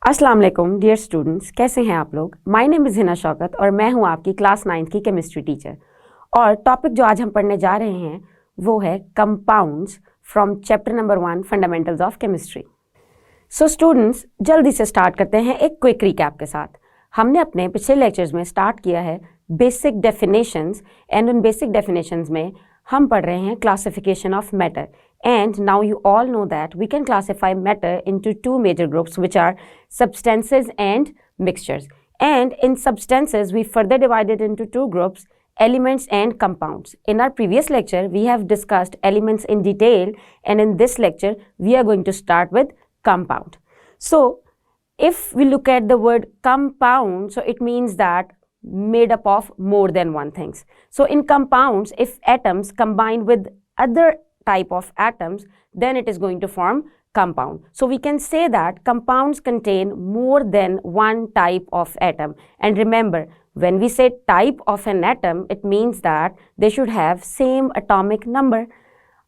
अस्सलाम वालेकुम dear students, कैसे हैं आप लोग। My name is Hina Shaukat और मैं हूं आपकी क्लास 9th की केमिस्ट्री टीचर। और टॉपिक जो आज हम पढ़ने जा रहे हैं वो है compounds from chapter number 1 fundamentals of chemistry. So students, जल्दी से स्टार्ट करते हैं एक क्विक रिकैप के साथ। हमने अपने पिछले लेक्चर्स में स्टार्ट किया है बेसिक डेफिनेशंस, एंड उन बेसिक डेफिनेशंस में हम पढ़ रहे हैं classification of matter. And now you all know that we can classify matter into two major groups, which are substances and mixtures. And in substances, we further divided into two groups, elements and compounds. In our previous lecture, we have discussed elements in detail, and in this lecture, we are going to start with compound. So, if we look at the word compound, so it means that made up of more than one things. So, in compounds, if atoms combine with other type of atoms, then it is going to form compound. So we can say that compounds contain more than one type of atom. And remember, when we say type of an atom, it means that they should have same atomic number.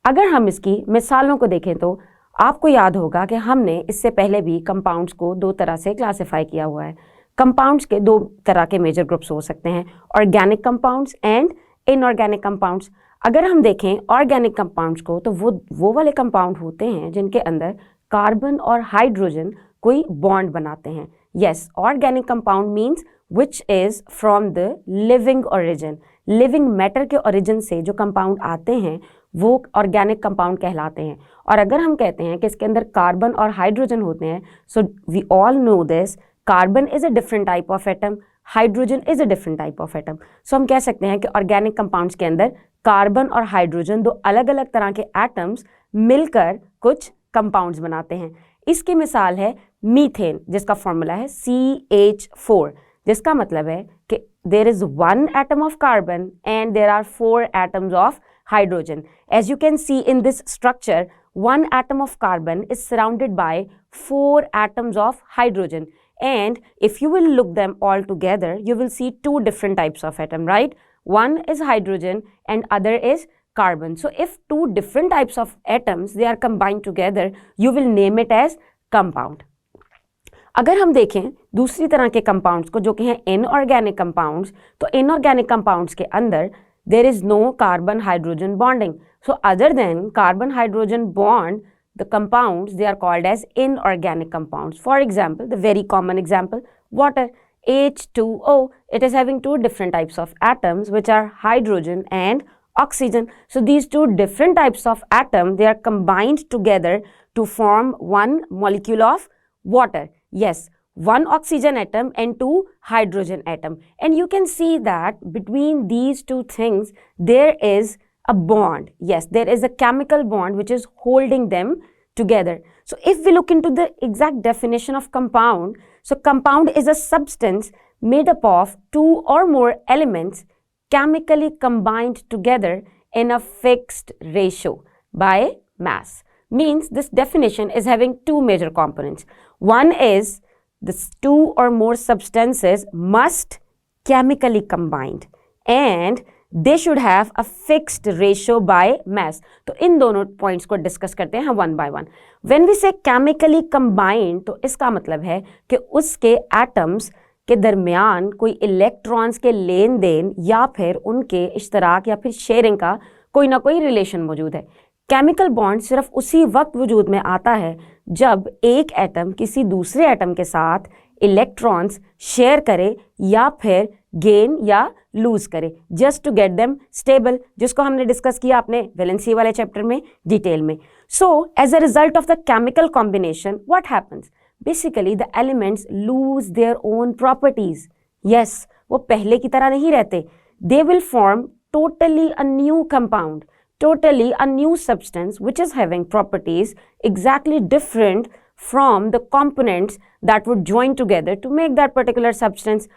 अगर हम इसकी मिसालों को देखें तो आपको याद होगा कि हमने इससे पहले भी कंपाउंड्स को दो तरह से क्लासिफाई किया हुआ है. कंपाउंड्स के दो तरह के मेजर ग्रुप्स हो सकते हैं, organic compounds and inorganic compounds. अगर हम देखें ऑर्गेनिक कंपाउंड्स को तो वो वाले कंपाउंड होते हैं जिनके अंदर कार्बन और हाइड्रोजन कोई बॉन्ड बनाते हैं. Yes, organic compound means which is from the living origin. Living matter के ओरिजिन से जो कंपाउंड आते हैं वो ऑर्गेनिक कंपाउंड कहलाते हैं. और अगर हम कहते हैं कि इसके अंदर कार्बन और हाइड्रोजन होते हैं, so we all know this, carbon is a different type of atom, hydrogen is a different type of atom. So हम कह सकते हैं कि ऑर्गेनिक कंपाउंड्स के अंदर कार्बन और हाइड्रोजन दो अलग अलग तरह के एटम्स मिलकर कुछ कंपाउंड्स बनाते हैं. इसकी मिसाल है मीथेन, जिसका फॉर्मूला है CH4, जिसका मतलब है कि there is one atom of carbon and there are 4 atoms of hydrogen. As you can see in this structure, one atom of carbon is surrounded by 4 atoms of hydrogen, and if you will look them all together, you will see 2 different types of atom, right? One is hydrogen and other is carbon. So if 2 different types of atoms they are combined together, you will name it as compound. अगर हम देखें दूसरी तरह के compounds को जो कि हैं इनऑर्गेनिक कंपाउंड्स, तो इनऑर्गेनिक कंपाउंड्स के अंदर there is no carbon hydrogen bonding. So other than carbon hydrogen bond, the compounds they are called as inorganic compounds. For example, the very common example, water, H2O, it is having 2 different types of atoms which are hydrogen and oxygen. So these 2 different types of atom they are combined together to form one molecule of water. Yes, 1 oxygen atom and 2 hydrogen atom, and you can see that between these 2 things there is a bond. Yes, there is a chemical bond which is holding them together. So if we look into the exact definition of compound, so compound is a substance made up of 2 or more elements chemically combined together in a fixed ratio by mass. Means this definition is having 2 major components. One is these 2 or more substances must chemically combined and they should have a fixed ratio by mass. तो इन दोनों points को discuss करते हैं one by one. When we say chemically combined, तो इसका मतलब है कि उसके एटम्स के दरमियान कोई इलेक्ट्रॉन्स के लेन देन या फिर उनके इश्तराक या फिर शेयरिंग का कोई ना कोई रिलेशन मौजूद है. केमिकल बॉन्ड सिर्फ उसी वक्त वजूद में आता है जब एक एटम किसी दूसरे एटम के साथ इलेक्ट्रॉन्स शेयर करे या फिर गेन या लूज करे, just to get them stable, जिसको हमने डिस्कस किया अपने वैलेंसी वाले चैप्टर में डिटेल में. So as a result of the chemical combination what happens, basically the elements lose their own properties. Yes, वो पहले की तरह नहीं रहते. They will form totally a new compound, totally a new substance which is having properties exactly different from the components that would join together to make that particular substance.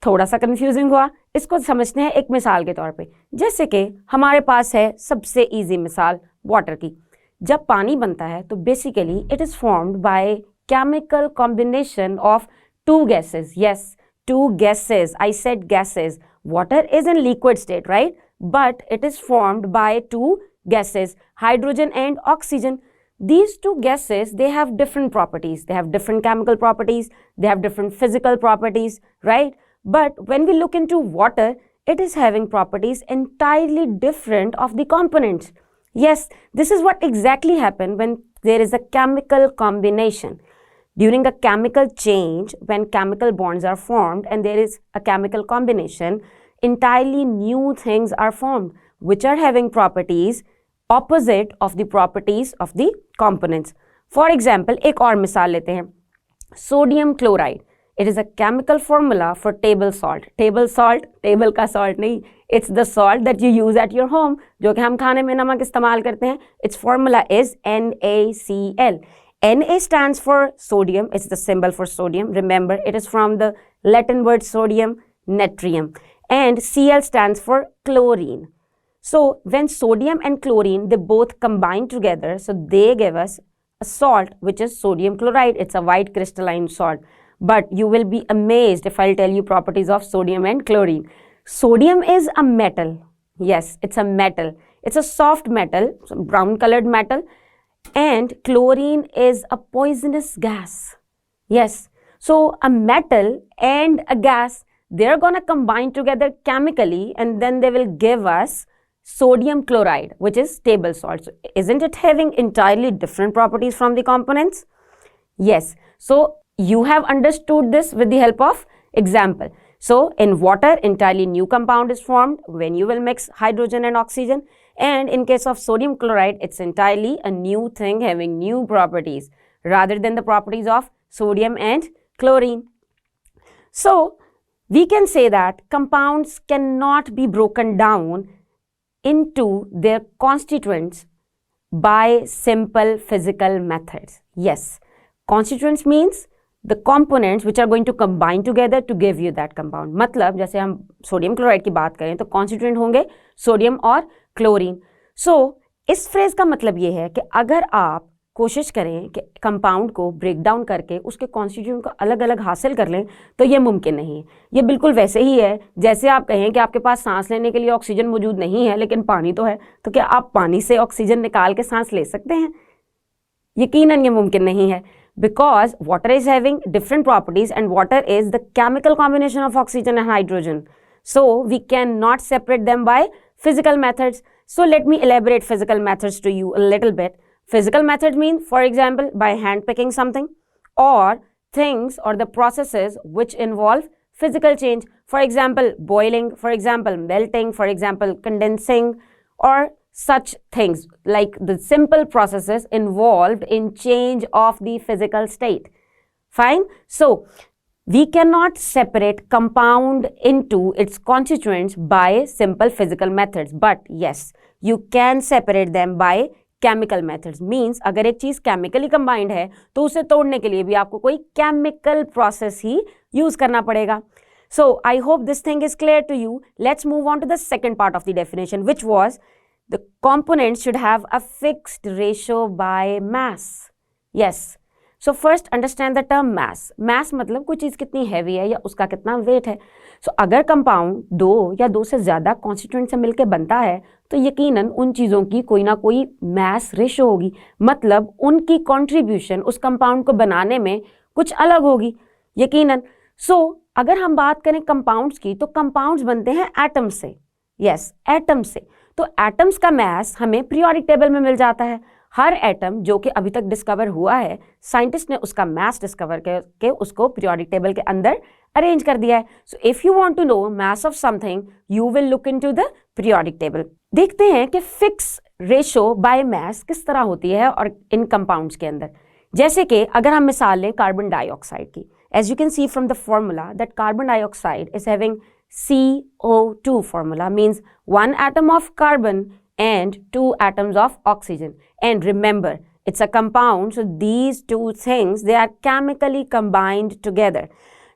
थोड़ा सा confusing हुआ, इसको समझते हैं एक मिसाल के तौर पे. जैसे कि हमारे पास है सबसे इजी मिसाल वाटर की. जब पानी बनता है तो basically it is formed by chemical combination of 2 gases. Yes, 2 gases. I said gases. Water is in liquid state, right? But it is formed by 2 gases, hydrogen and oxygen. these two gases, they have different properties. They have different chemical properties. They have different physical properties, right? But when we look into water, it is having properties entirely different of the components. Yes, this is what exactly happens when there is a chemical combination. During a chemical change, when chemical bonds are formed and there is a chemical combination, entirely new things are formed, which are having properties opposite of the properties of the components. For example, एक और मिसाल लेते हैं, sodium chloride. It is a chemical formula for table salt. Table salt, table का salt नहीं, it's the salt that you use at your home, जो कि हम खाने में नमक इस्तेमाल करते हैं. Its formula is NaCl. Na stands for sodium. It's the symbol for sodium. Remember, it is from the Latin word sodium, natrium. And Cl stands for chlorine. So when sodium and chlorine, they both combine together, so they give us a salt, which is sodium chloride. It's a white crystalline salt. But you will be amazed if I'll tell you properties of sodium and chlorine. Sodium is a metal. Yes, it's a metal. It's a soft metal, brown colored metal. And chlorine is a poisonous gas. Yes. So a metal and a gas, they're going to combine together chemically and then they will give us sodium chloride, which is table salt. So isn't it having entirely different properties from the components? Yes. So you have understood this with the help of example. So in water, entirely new compound is formed when you will mix hydrogen and oxygen. And in case of sodium chloride, it's entirely a new thing having new properties rather than the properties of sodium and chlorine. So we can say that compounds cannot be broken down into their constituents by simple physical methods. Yes, constituents means the components which are going to combine together to give you that compound. मतलब जैसे हम sodium chloride की बात करें तो constituent होंगे sodium और chlorine. So इस फ्रेज का मतलब ये है कि अगर आप कोशिश करें कि कंपाउंड को ब्रेक डाउन करके उसके कॉन्स्टिट्यूएंट को अलग अलग हासिल कर लें तो ये मुमकिन नहीं है. ये बिल्कुल वैसे ही है जैसे आप कहें कि आपके पास सांस लेने के लिए ऑक्सीजन मौजूद नहीं है लेकिन पानी तो है, तो क्या आप पानी से ऑक्सीजन निकाल के सांस ले सकते हैं? यकीनन ये मुमकिन नहीं है. Because water is having different properties and water is the chemical combination of oxygen and hydrogen. So we cannot separate them by physical methods. So let me elaborate physical methods to you a little bit. Physical methods mean, for example, by hand picking something or things or the processes which involve physical change. For example, boiling, for example, melting, for example, condensing or such things like the simple processes involved in change of the physical state. Fine. So we cannot separate compound into its constituents by simple physical methods. But yes, you can separate them by chemical methods. Means अगर एक चीज chemically combined है तो उसे तोड़ने के लिए भी आपको कोई chemical process ही use करना पड़ेगा. So I hope this thing is clear to you. Let's move on to the second part of the definition, which was the components should have a fixed ratio by mass. Yes. So first understand the term mass. Mass मतलब कोई चीज़ कितनी heavy है या उसका कितना weight है. So अगर compound दो या दो से ज़्यादा constituent से मिलकर बनता है तो यकीनन उन चीज़ों की कोई ना कोई mass ratio होगी. मतलब उनकी contribution उस compound को बनाने में कुछ अलग होगी यकीनन. So अगर हम बात करें compounds की तो compounds बनते हैं atoms से. Yes, atoms से. तो एटम्स का मास हमें पीरियोडिक टेबल में मिल जाता है. हर एटम जो कि अभी तक डिस्कवर हुआ है, साइंटिस्ट ने उसका मास डिस्कवर करके उसको पीरियोडिक टेबल के अंदर अरेंज कर दिया है. So if you want to know mass of something you will look into the periodic table. देखते हैं कि फिक्स रेशो बाय मास किस तरह होती है और इन कंपाउंड्स के अंदर. जैसे कि अगर हम मिसाल लें कार्बन डाइऑक्साइड की, as you can see from the formula that carbon dioxide is having CO2 formula, means one atom of carbon and two atoms of oxygen. And remember, it's a compound, so these two things, they are chemically combined together.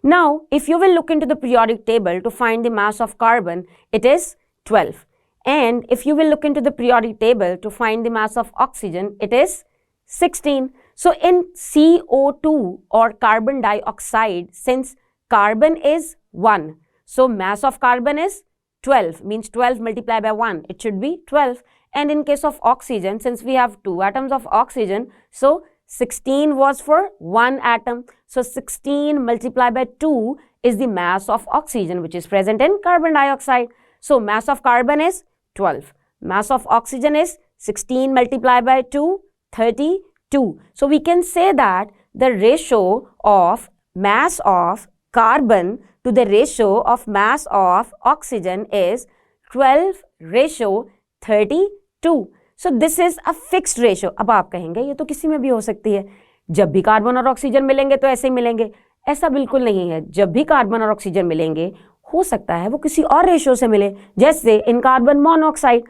Now, if you will look into the periodic table to find the mass of carbon, it is 12. And if you will look into the periodic table to find the mass of oxygen, it is 16. So in CO2 or carbon dioxide, since carbon is 1, so mass of carbon is 12 means 12 multiplied by 1. It should be 12. And in case of oxygen, since we have 2 atoms of oxygen, so 16 was for 1 atom. So 16 multiplied by 2 is the mass of oxygen which is present in carbon dioxide. So mass of carbon is 12. Mass of oxygen is 16 multiplied by 2, 32. So we can say that the ratio of mass of carbon to the ratio of mass of oxygen is 12:32. So this is a fixed ratio. अब आप कहेंगे ये तो किसी में भी हो सकती है, जब भी कार्बन और ऑक्सीजन मिलेंगे तो ऐसे ही मिलेंगे. ऐसा बिल्कुल नहीं है. जब भी कार्बन और ऑक्सीजन मिलेंगे हो सकता है वो किसी और रेशियो से मिले. जैसे in carbon monoxide,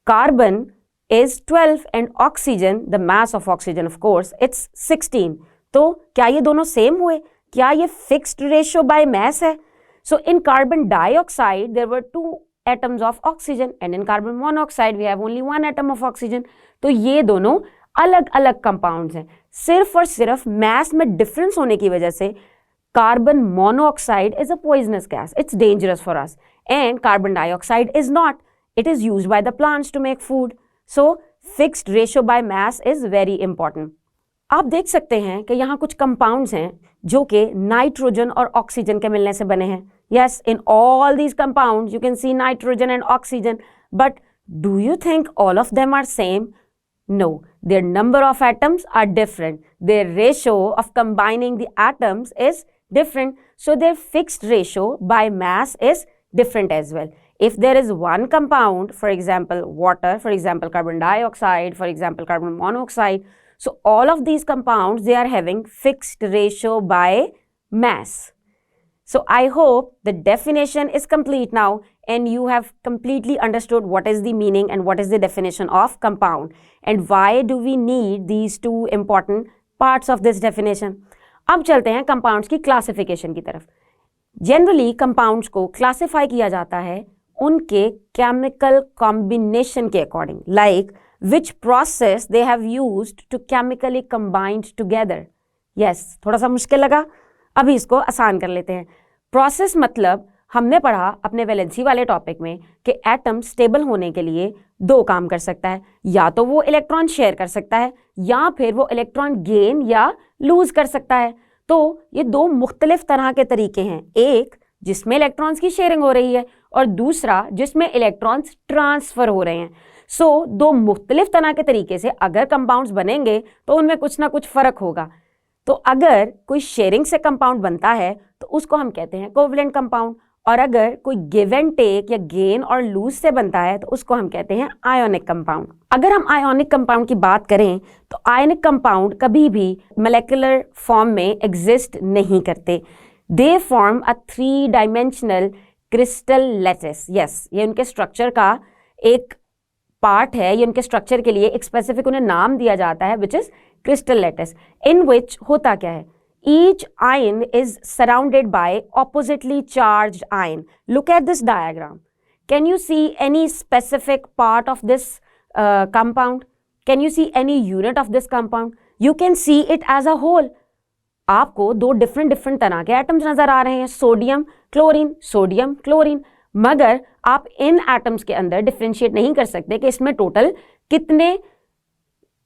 carbon is 12 and oxygen, the mass of oxygen of course, it's 16. तो क्या ये दोनों सेम हुए? क्या ये फिक्स्ड रेशियो बाय मैस है? So in carbon dioxide there were 2 atoms of oxygen and in carbon monoxide we have only 1 atom of oxygen. तो ये दोनों अलग अलग कंपाउंड्स हैं. सिर्फ और सिर्फ मैस में डिफरेंस होने की वजह से carbon monoxide is a poisonous gas. It's dangerous for us. And carbon dioxide is not. It is used by the plants to make food. So fixed ratio by mass is very important. आप देख सकते हैं कि यहाँ कुछ compounds हैं जो कि नाइट्रोजन और ऑक्सीजन के मिलने से बने हैं. Yes, in all these compounds you can see nitrogen and oxygen. But do you think all of them are same? No, their number of atoms are different. Their ratio of combining the atoms is different. So their fixed ratio by mass is different as well. If there is one compound, for example water, for example carbon dioxide, for example carbon monoxide, so all of these compounds, they are having fixed ratio by mass. So I hope the definition is complete now and you have completely understood what is the meaning and what is the definition of compound and why do we need these two important parts of this definition. अब चलते हैं compounds की classification की तरफ. Generally compounds को classify किया जाता है उनके chemical combination के according, like which process they have used to chemically combined together. Yes, थोड़ा सा मुश्किल लगा, अभी इसको आसान कर लेते हैं. Process मतलब हमने पढ़ा अपने वैलेंसी वाले टॉपिक में कि एटम स्टेबल होने के लिए 2 काम कर सकता है, या तो वो इलेक्ट्रॉन शेयर कर सकता है या फिर वो इलेक्ट्रॉन गेन या लूज कर सकता है. तो ये 2 मुख्तलिफ तरह के तरीके हैं, एक जिसमें इलेक्ट्रॉन्स की शेयरिंग हो रही है और दूसरा जिसमें इलेक्ट्रॉन्स ट्रांसफर हो रहे हैं. सो 2 मुख्तलिफ तरह के तरीके से अगर कंपाउंड्स बनेंगे तो उनमें कुछ ना कुछ फ़र्क होगा. तो अगर कोई शेयरिंग से कंपाउंड बनता है तो उसको हम कहते हैं कोवलेंट कंपाउंड, और अगर कोई गिव एंड टेक या गेन और लूज से बनता है तो उसको हम कहते हैं आयोनिक कंपाउंड. अगर हम आयोनिक कंपाउंड की बात करें तो आयोनिक कंपाउंड कभी भी मोलेकुलर फॉर्म में एग्जिस्ट नहीं करते. They form a 3-dimensional crystal lattice. Yes, ये उनके स्ट्रक्चर का एक पार्ट है, ये उनके स्ट्रक्चर के लिए एक स्पेसिफिक उन्हें नाम दिया जाता है विच इज क्रिस्टल लैटिस, इन विच होता क्या है, each ion is surrounded by oppositely charged ion. Look at this diagram. Can you see any specific part of this compound? Can you see any unit of this compound? You can see it as a whole. आपको 2 different तरह के atoms नजर आ रहे हैं, sodium chlorine, मगर आप इन atoms के अंदर डिफरेंशिएट नहीं कर सकते कि इसमें टोटल कितने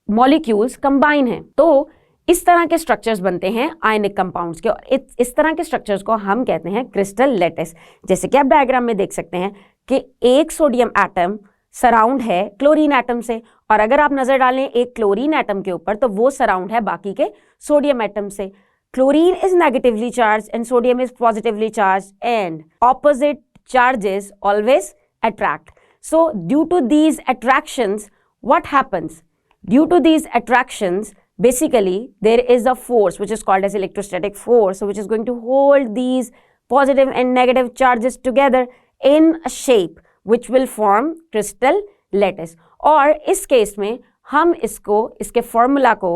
मॉलिक्यूल्स कंबाइन हैं. तो इस तरह के स्ट्रक्चर्स बनते हैं आयनिक कंपाउंड्स के, और इस तरह के स्ट्रक्चर्स को हम कहते हैं क्रिस्टल लैटिस. जैसे कि आप डायग्राम में देख सकते हैं कि एक सोडियम एटम सराउंड है क्लोरीन एटम से, और अगर आप नजर डालें एक क्लोरीन एटम के ऊपर तो वो सराउंड है बाकी के सोडियम एटम से. Chlorine is negatively charge and sodium is positively charge and opposite charges always attract. So due to these attractions, what happens? Due to these attractions, basically there is a force which is called as electrostatic force, which is going to hold these positive and negative charges together in a shape which will form crystal lattice. और इस case में हम इसके formula को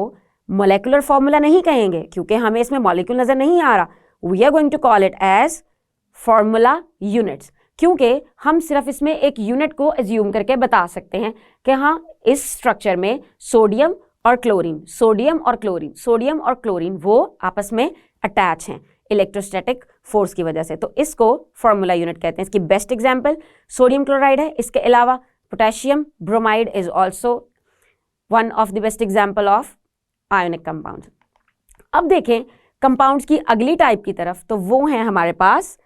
molecular formula नहीं कहेंगे क्योंकि हमें इसमें मॉलिक्यूल नजर नहीं आ रहा. We are going to call it as formula units, क्योंकि हम सिर्फ इसमें एक यूनिट को एज्यूम करके बता सकते हैं कि हाँ इस स्ट्रक्चर में सोडियम और क्लोरीन वो आपस में अटैच हैं इलेक्ट्रोस्टैटिक फोर्स की वजह से। तो इसको फॉर्मूला यूनिट कहते हैं। इसकी बेस्ट एग्जाम्पल सोडियम क्लोराइड है। इसके अलावा potassium bromide is also one of the best example of ionic compounds. अब देखें कंपाउंड्स की अगली टाइप की तरफ, तो वो हैं हमारे पास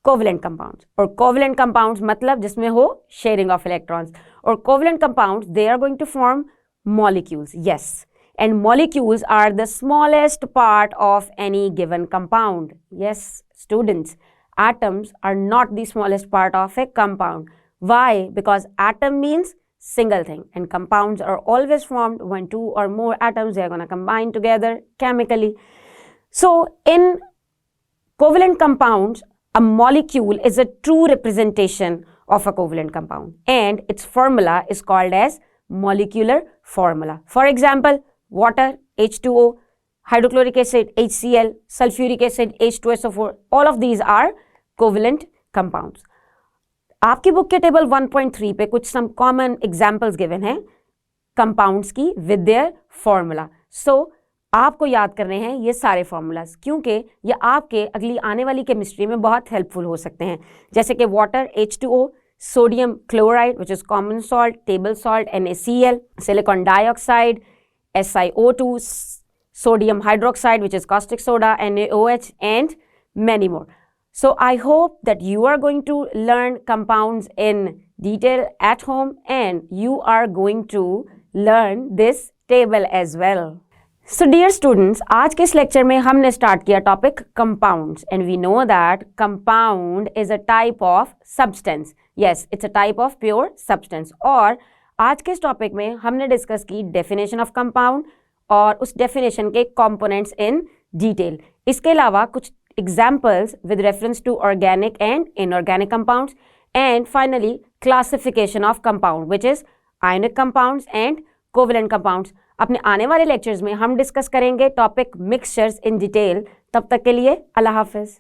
कोवलेंट कंपाउंड्स। और कोवलेंट कंपाउंड्स मतलब जिसमें हो शेयरिंग ऑफ इलेक्ट्रॉन्स। और covalent compounds they are going to form molecules, yes, and molecules are the smallest part of any given compound. Yes, students, atoms are not the smallest part of a compound. Why? Because atom means single thing, and compounds are always formed when two or more atoms they are going to combine together chemically. So in covalent compounds, a molecule is a true representation of a covalent compound, and its formula is called as molecular formula. For example, water H2O, hydrochloric acid HCl, sulfuric acid H2SO4, all of these are covalent compounds. आपकी book के table 1.3 पे कुछ some common examples given हैं compounds की with their formula. So आपको याद करने हैं ये सारे formulas, क्योंकि ये आपके अगली आने वाली केमिस्ट्री में बहुत हेल्पफुल हो सकते हैं। जैसे कि water H2O, sodium chloride which is common salt, table salt NaCl, silicon dioxide SiO2, sodium hydroxide which is caustic soda NaOH, and many more. So I hope that you are going to learn compounds in detail at home, and you are going to learn this table as well. So dear students, आज के इस lecture में हमने start किया topic compounds, and we know that compound is a type of substance. Yes, it's a type of pure substance. और आज के इस टॉपिक में हमने डिस्कस की डेफिनेशन ऑफ कंपाउंड और उस डेफिनेशन के कंपोनेंट्स इन डिटेल। इसके अलावा कुछ examples with reference to organic and inorganic compounds, and finally classification of compound which is ionic compounds and covalent compounds. अपने आने वाले लेक्चर्स में हम डिस्कस करेंगे टॉपिक मिक्सचर्स इन डिटेल। तब तक के लिए अल्लाह हाफिज।